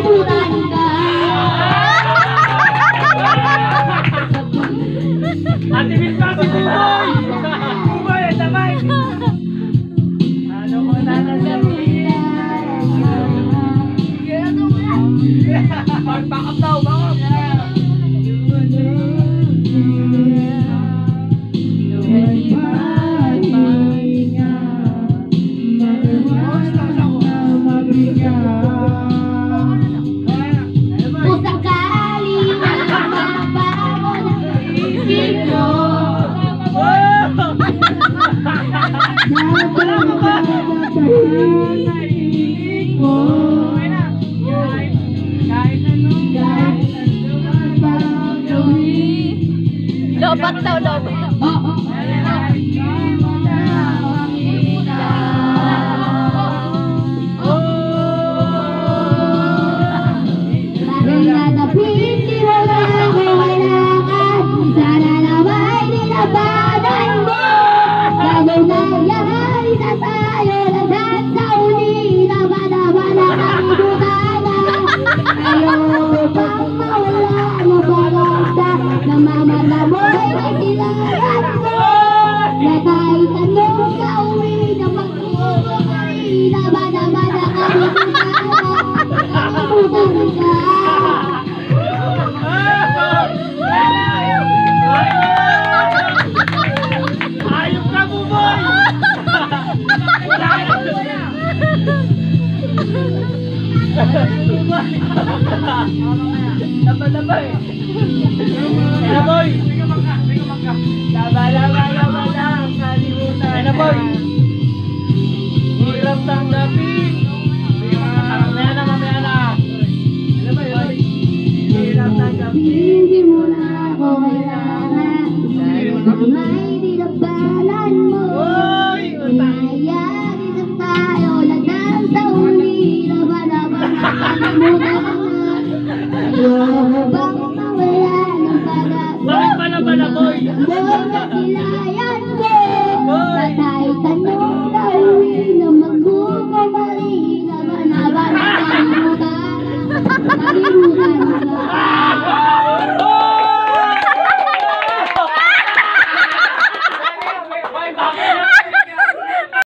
Kalimutan ka. Ate Vilma, si Buboy! Buboy, damay! Ano mo na nasabihin? Bakap daw, bakap! Kung sakali mababago na isip mo, Lobat daw, lobat. dahil nadapit di mo na ako kailangan, sana naman nilabanan mo. Lalo na yan, isa tayo lahat sa uli, laban-laban na kalimutan na. Ayaw pang mawala na pag-asa, namamala mo ay kailangan mo. Na kahit anong gawin na magkukumay, laban-laban na kalimutan na. Kalimutan ka. Ayok ka, Buboy! Labay! Boy! Laba, kalimutan. Ano, boy? Hirap tanggapin. Mamaya na. Ano ba yun? Hirap tanggapin. Hindi mo na ako kailangan, sana may dinabalan mo. Oy! Inayaan isang tayo lagang sa uli, laban-laban na kalimutan na. Ayaw bang mawala ng pag-asa, Bakit pa naman na, boy? hanggang nasilayan ko. Na kahit anong gawin na magkukumali, laban-laban na kalimutan na. Kalimutan ka.